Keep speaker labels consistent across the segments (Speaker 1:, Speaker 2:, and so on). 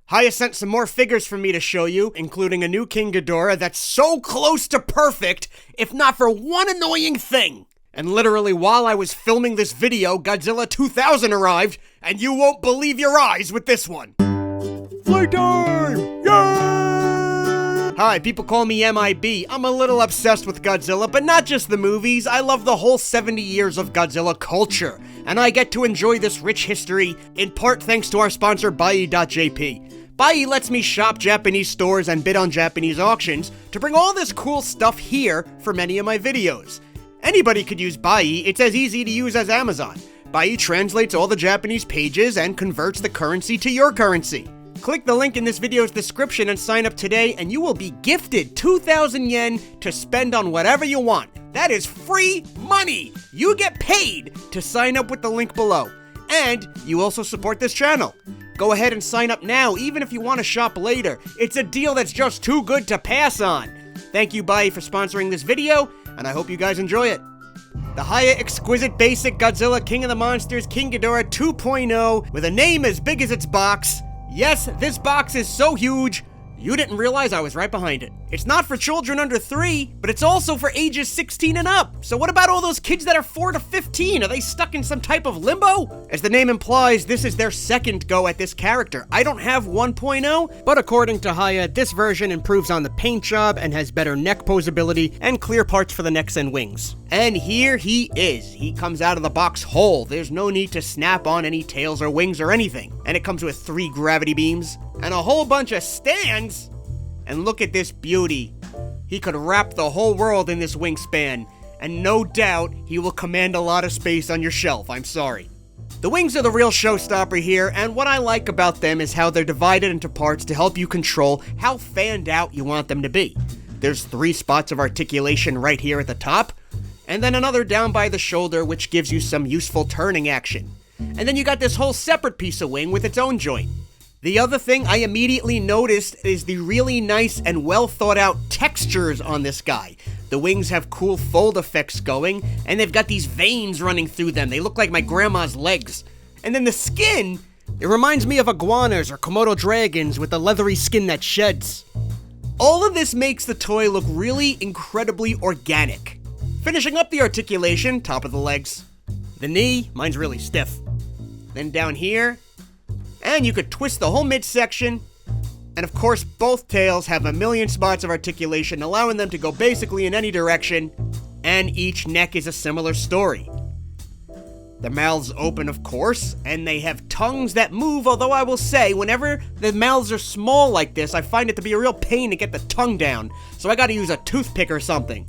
Speaker 1: Hiya sent some more figures for me to show you, including a new King Ghidorah that's so close to perfect, if not for one annoying thing. And literally while I was filming this video, Godzilla 2000 arrived, and you won't believe your eyes with this one. Playtime! Yay! Hi, people call me MIB. I'm a little obsessed with Godzilla, but not just the movies. I love the whole 70 years of Godzilla culture, and I get to enjoy this rich history, in part thanks to our sponsor, Buy.jp. Buy lets me shop Japanese stores and bid on Japanese auctions to bring all this cool stuff here for many of my videos. Anybody could use Buy, it's as easy to use as Amazon. Buy translates all the Japanese pages and converts the currency to your currency. Click the link in this video's description and sign up today, and you will be gifted 2,000 yen to spend on whatever you want. That is free money! You get paid to sign up with the link below. And you also support this channel. Go ahead and sign up now, even if you want to shop later. It's a deal that's just too good to pass on. Thank you, Bai, for sponsoring this video, and I hope you guys enjoy it. The Hiya Exquisite Basic Godzilla King of the Monsters King Ghidorah 2.0 with a name as big as its box. Yes, this box is so huge, you didn't realize I was right behind it. It's not for children under 3, but it's also for ages 16 and up. So what about all those kids that are 4 to 15? Are they stuck in some type of limbo? As the name implies, this is their second go at this character. I don't have 1.0, but according to Hiya, this version improves on the paint job and has better neck posability and clear parts for the necks and wings. And here he is. He comes out of the box whole. There's no need to snap on any tails or wings or anything. And it comes with 3 gravity beams and a whole bunch of stands. And look at this beauty. He could wrap the whole world in this wingspan, and no doubt he will command a lot of space on your shelf, I'm sorry. The wings are the real showstopper here, and what I like about them is how they're divided into parts to help you control how fanned out you want them to be. There's 3 spots of articulation right here at the top, and then another down by the shoulder which gives you some useful turning action. And then you got this whole separate piece of wing with its own joint. The other thing I immediately noticed is the really nice and well thought out textures on this guy. The wings have cool fold effects going, and they've got these veins running through them. They look like my grandma's legs. And then the skin, it reminds me of iguanas or Komodo dragons with a leathery skin that sheds. All of this makes the toy look really incredibly organic. Finishing up the articulation, top of the legs. The knee, mine's really stiff. Then down here, and you could twist the whole midsection, and of course both tails have a million spots of articulation, allowing them to go basically in any direction, and each neck is a similar story. The mouths open, of course, and they have tongues that move, although I will say, whenever the mouths are small like this, I find it to be a real pain to get the tongue down, so I gotta use a toothpick or something.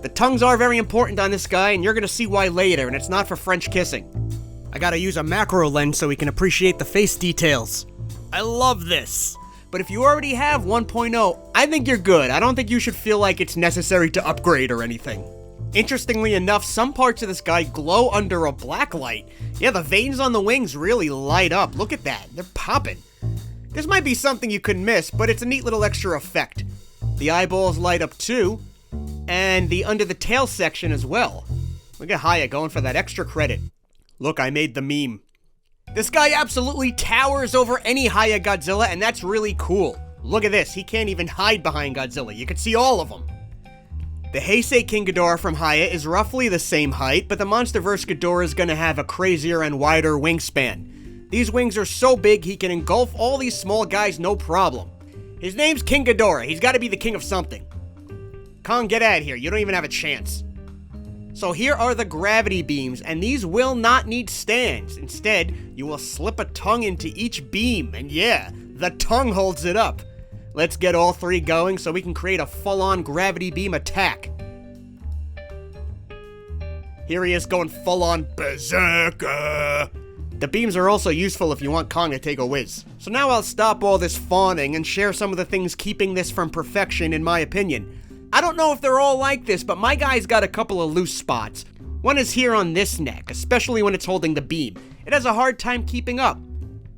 Speaker 1: The tongues are very important on this guy, and you're gonna see why later, and it's not for French kissing. I gotta use a macro lens so we can appreciate the face details. I love this. But if you already have 1.0, I think you're good. I don't think you should feel like it's necessary to upgrade or anything. Interestingly enough, some parts of this guy glow under a black light. Yeah, the veins on the wings really light up. Look at that. They're popping. This might be something you could miss, but it's a neat little extra effect. The eyeballs light up too, and the under the tail section as well. Look at Hiya going for that extra credit. Look, I made the meme. This guy absolutely towers over any Hiya Godzilla, and that's really cool. Look at this, he can't even hide behind Godzilla. You can see all of them. The Heisei King Ghidorah from Hiya is roughly the same height, but the Monsterverse Ghidorah is gonna have a crazier and wider wingspan. These wings are so big he can engulf all these small guys no problem. His name's King Ghidorah, he's gotta be the king of something. Kong, get out of here, you don't even have a chance. So here are the gravity beams, and these will not need stands. Instead, you will slip a tongue into each beam, and yeah, the tongue holds it up. Let's get all 3 going so we can create a full-on gravity beam attack. Here he is going full-on berserker. The beams are also useful if you want Kong to take a whiz. So now I'll stop all this fawning and share some of the things keeping this from perfection in my opinion. I don't know if they're all like this, but my guy's got a couple of loose spots. One is here on this neck, especially when it's holding the beam. It has a hard time keeping up.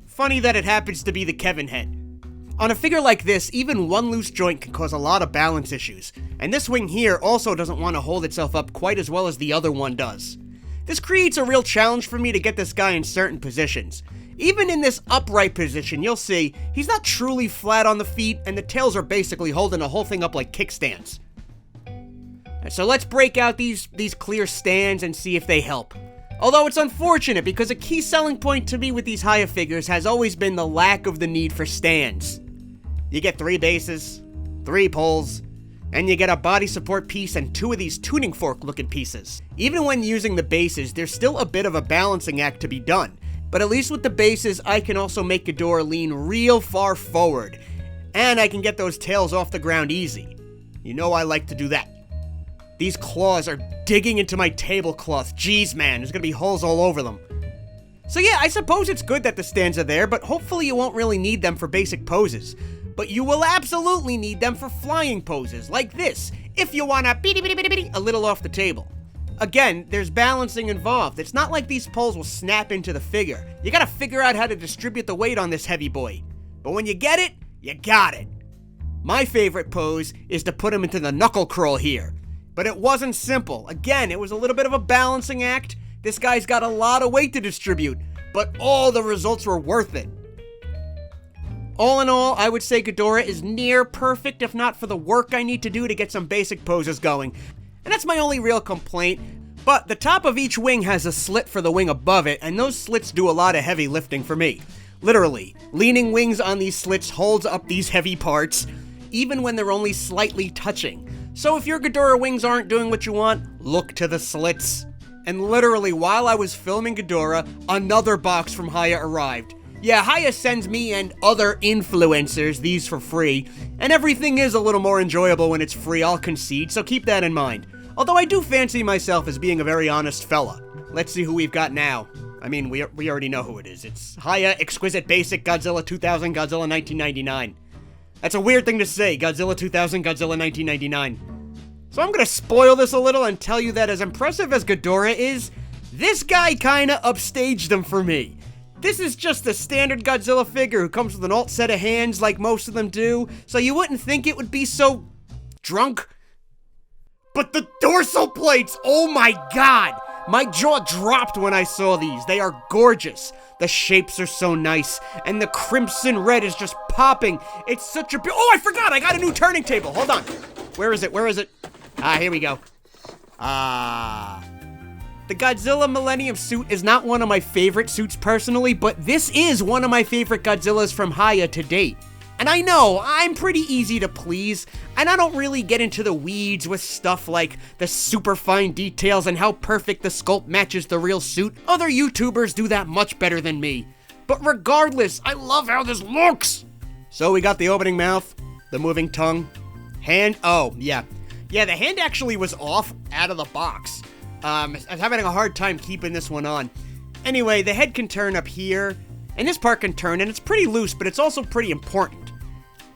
Speaker 1: Funny that it happens to be the Kevin head. On a figure like this, even one loose joint can cause a lot of balance issues, and this wing here also doesn't want to hold itself up quite as well as the other one does. This creates a real challenge for me to get this guy in certain positions. Even in this upright position, you'll see he's not truly flat on the feet, and the tails are basically holding the whole thing up like kickstands. So let's break out these clear stands and see if they help. Although it's unfortunate, because a key selling point to me with these Hiya figures has always been the lack of the need for stands. You get 3 bases, 3 poles, and you get a body support piece and 2 of these tuning fork looking pieces. Even when using the bases, there's still a bit of a balancing act to be done. But at least with the bases, I can also make Ghidorah lean real far forward. And I can get those tails off the ground easy. You know I like to do that. These claws are digging into my tablecloth. Jeez, man, there's gonna be holes all over them. So yeah, I suppose it's good that the stands are there, but hopefully you won't really need them for basic poses. But you will absolutely need them for flying poses, like this, if you wanna a little off the table. Again, there's balancing involved. It's not like these poles will snap into the figure. You gotta figure out how to distribute the weight on this heavy boy. But when you get it, you got it. My favorite pose is to put him into the knuckle crawl here. But it wasn't simple. Again, it was a little bit of a balancing act. This guy's got a lot of weight to distribute, but all the results were worth it. All in all, I would say Ghidorah is near perfect, if not for the work I need to do to get some basic poses going. And that's my only real complaint. But the top of each wing has a slit for the wing above it, and those slits do a lot of heavy lifting for me. Literally, leaning wings on these slits holds up these heavy parts, even when they're only slightly touching. So if your Ghidorah wings aren't doing what you want, look to the slits. And literally, while I was filming Ghidorah, another box from Hiya arrived. Yeah, Hiya sends me and other influencers these for free, and everything is a little more enjoyable when it's free, I'll concede, so keep that in mind. Although I do fancy myself as being a very honest fella. Let's see who we've got now. I mean, we already know who it is. It's Hiya Exquisite Basic Godzilla 2000, Godzilla 1999. That's a weird thing to say, Godzilla 2000, Godzilla 1999. So I'm gonna spoil this a little and tell you that as impressive as Ghidorah is, this guy kinda upstaged him for me. This is just a standard Godzilla figure who comes with an alt set of hands like most of them do, so you wouldn't think it would be so drunk. But the dorsal plates, oh my god! My jaw dropped when I saw these. They are gorgeous. The shapes are so nice, and the crimson red is just popping. It's such a oh, I forgot! I got a new turning table. Hold on. Where is it? Where is it? Ah, here we go. The Godzilla Millennium suit is not one of my favorite suits personally, but this is one of my favorite Godzillas from Hiya to date. And I know, I'm pretty easy to please, and I don't really get into the weeds with stuff like the super fine details and how perfect the sculpt matches the real suit. Other YouTubers do that much better than me. But regardless, I love how this looks! So we got the opening mouth, the moving tongue, hand, oh, yeah. Yeah, the hand actually was off out of the box. I was having a hard time keeping this one on. Anyway, the head can turn up here, and this part can turn, and it's pretty loose, but it's also pretty important.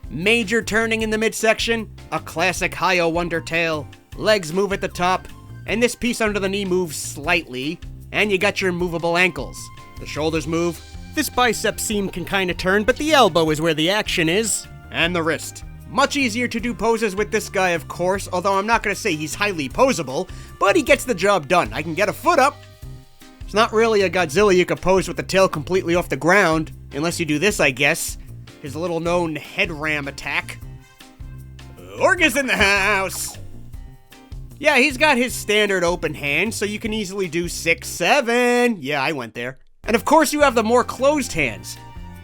Speaker 1: Major turning in the midsection, a classic Hiya Wonder Tail, legs move at the top, and this piece under the knee moves slightly, and you got your movable ankles. The shoulders move, this bicep seam can kinda turn, but the elbow is where the action is, and the wrist. Much easier to do poses with this guy, of course, although I'm not gonna say he's highly posable, but he gets the job done. I can get a foot up. It's not really a Godzilla you could pose with the tail completely off the ground, unless you do this, I guess. His little known head ram attack. Orga's in the house! Yeah, he's got his standard open hand, so you can easily do 6, 7. Yeah, I went there. And of course you have the more closed hands.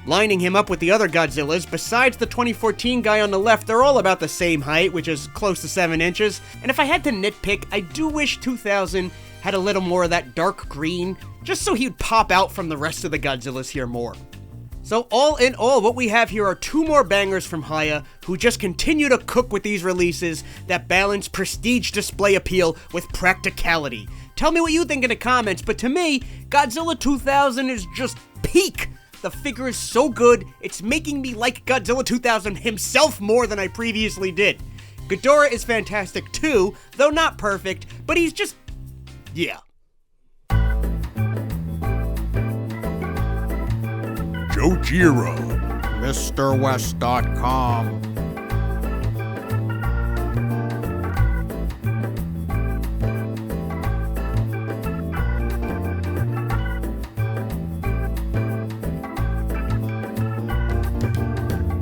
Speaker 1: Lining him up with the other Godzillas, besides the 2014 guy on the left, they're all about the same height, which is close to 7 inches. And if I had to nitpick, I do wish 2000 had a little more of that dark green, just so he'd pop out from the rest of the Godzillas here more. So all in all, what we have here are 2 more bangers from Hiya, who just continue to cook with these releases that balance prestige display appeal with practicality. Tell me what you think in the comments, but to me, Godzilla 2000 is just peak. The figure is so good, it's making me like Godzilla 2000 himself more than I previously did. Ghidorah is fantastic too, though not perfect, but he's just, yeah.
Speaker 2: Jojiro.
Speaker 3: MrWest.com.